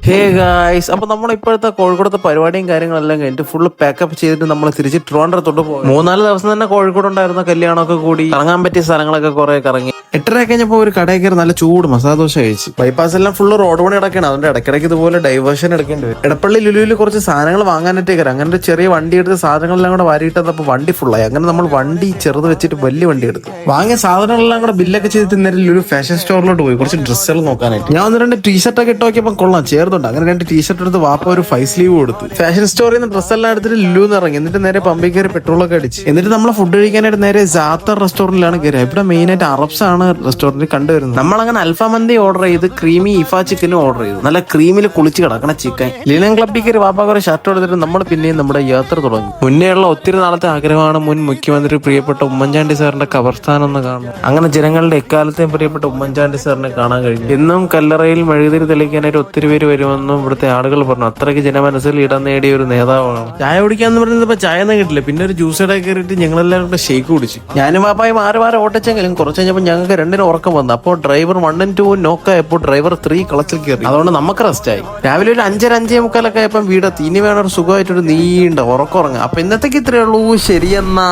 Hey guys, അപ്പൊ നമ്മൾ ഇപ്പോഴത്തെ കോഴിക്കോടത്തെ പരിപാടിയും കാര്യങ്ങളെല്ലാം കഴിഞ്ഞിട്ട് ഫുള്ള് പാക്കപ്പ് ചെയ്തിട്ട് നമ്മൾ തിരിച്ച് ട്രിവാൻഡ്രത്തോട്ട് പോകും. 3-4 ദിവസം തന്നെ കോഴിക്കോട് ഉണ്ടായിരുന്ന കല്യാണമൊക്കെ കൂടി കറങ്ങാൻ പറ്റിയ സ്ഥലങ്ങളൊക്കെ കുറെ കറങ്ങി 8:30 കഴിഞ്ഞപ്പോൾ ഒരു കടയിൽ കയറി നല്ല ചൂട് മസാല ദോശ കഴിച്ചു. ബൈപ്പാസ് എല്ലാം ഫുള്ള് റോഡ് പണി കിടക്കണം, അതുകൊണ്ട് ഇടയ്ക്കിടയ്ക്ക് ഇതുപോലെ ഡൈവേർഷൻ എടുക്കേണ്ടി വരും. എടപ്പള്ളി ലുലുവിൽ കുറച്ച് സാധനങ്ങൾ വാങ്ങാനായിട്ട് കയറി. അങ്ങനെ ഒരു ചെറിയ വണ്ടി എടുത്ത് സാധനങ്ങളെല്ലാം കൂടെ വാരിയിട്ടപ്പോൾ വണ്ടി ഫുള്ളായി. അങ്ങനെ നമ്മൾ വണ്ടി ചെറുത് വെച്ചിട്ട് വലിയ വണ്ടി എടുത്തു. വാങ്ങിയ സാധനങ്ങളെല്ലാം കൂടെ ബില്ലൊക്കെ ചെയ്തിട്ട് നേരെ ലുലു ഫാഷൻ സ്റ്റോറിലോട്ട് പോയി കുറച്ച് ഡ്രസ്സുകൾ നോക്കാനായിട്ട്. ഞാൻ 1-2 ടീഷർട്ടൊക്കെ ഇട്ട് നോക്കിയപ്പോൾ കൊള്ളാം, ചേർന്നുണ്ട്. അങ്ങനെ 2 ടീഷർട്ട് എടുത്ത് വാപ്പ ഒരു 5 സ്ലീവ് കൊടുത്തു. ഫാഷൻ സ്റ്റോറിൽ നിന്ന് ഡ്രസ്സെല്ലാം എടുത്തിട്ട് ലുലുന്ന് ഇറങ്ങി. എന്നിട്ട് നേരെ പമ്പിൽ കയറി പെട്രോളൊക്കെ അടിച്ച് എന്നിട്ട് നമ്മൾ ഫുഡ് കഴിക്കാനായിട്ട് നേരെ ജാത്തർ റെസ്റ്റോറന്റിലാണ് കയറി. ഇവിടെ മെയിൻ ആയിട്ട് അറബ്സ് ആണ് റെസ്റ്റോറന്റിൽ കണ്ടുവരുന്നത്. നമ്മളങ്ങനെ അൽഫാ മന്തി ഓർഡർ ചെയ്ത് ക്രീമി ഇഫ ചിക്കനും ഓർഡർ ചെയ്തു. നല്ല ക്രീമിൽ കുളിച്ച് കിടക്കണ ചിക്കൻ. ലിനൻ ക്ലബ്ബിൽ കയറി വാപ്പ കുറെ ഷർട്ട് എടുത്തിട്ട് നമ്മൾ പിന്നെയും നമ്മുടെ യാത്ര തുടങ്ങി. മുന്നേയുള്ള ഒത്തിരി നാളത്തെ ആഗ്രഹമാണ് മുൻ മുഖ്യമന്ത്രി പ്രിയപ്പെട്ട ഉമ്മൻചാണ്ടി സാറിന്റെ ഖബർസ്ഥാനം എന്ന് കാണുന്നത്. അങ്ങനെ ജനങ്ങളുടെ എക്കാലത്തെയും പ്രിയപ്പെട്ട ഉമ്മൻചാണ്ടി സാറിനെ കാണാൻ കഴിഞ്ഞു. എന്നും കല്ലറയിൽ മെഴുകുതിരി തെളിയിക്കാനായിട്ട് ഒത്തിരി പേര് വരുമെന്നും ഇവിടുത്തെ ആളുകൾ പറഞ്ഞു. അത്രയ്ക്ക് ജനമനസ്സിൽ ഇടം നേടിയ ഒരു നേതാവാണ്. ചായ കുടിക്കാന്ന് പറഞ്ഞപ്പോ ചായ ഒന്നും കിട്ടില്ല. പിന്നെ ഒരു ജ്യൂസ് ഇടയിൽ കയറിയിട്ട് ഞങ്ങളെല്ലാം കൂടെ ഷേക്ക് കുടിച്ചു. ഞാനും വാപ്പായും മാറി ഓട്ടിച്ചെങ്കിലും കുറച്ച് കഴിഞ്ഞപ്പോൾ ഞങ്ങൾക്ക് 2 ഉറക്കം വന്നു. അപ്പോൾ ഡ്രൈവർ 1 and 2 നോക്കായപ്പോൾ ഡ്രൈവർ 3 കളത്തിൽ കയറി. അതുകൊണ്ട് നമുക്ക് റെസ്റ്റ് ആയി. രാവിലെ ഒരു 5-5:45 ആയപ്പോൾ വീടെത്തി. ഇനി വേണം ഒരു സുഖമായിട്ടൊരു നീണ്ട ഉറക്കം ഉറങ്ങാം. അപ്പൊ ഇന്നത്തേക്ക് ഇത്രയേ ഉള്ളൂ. ശരിയെന്നാ.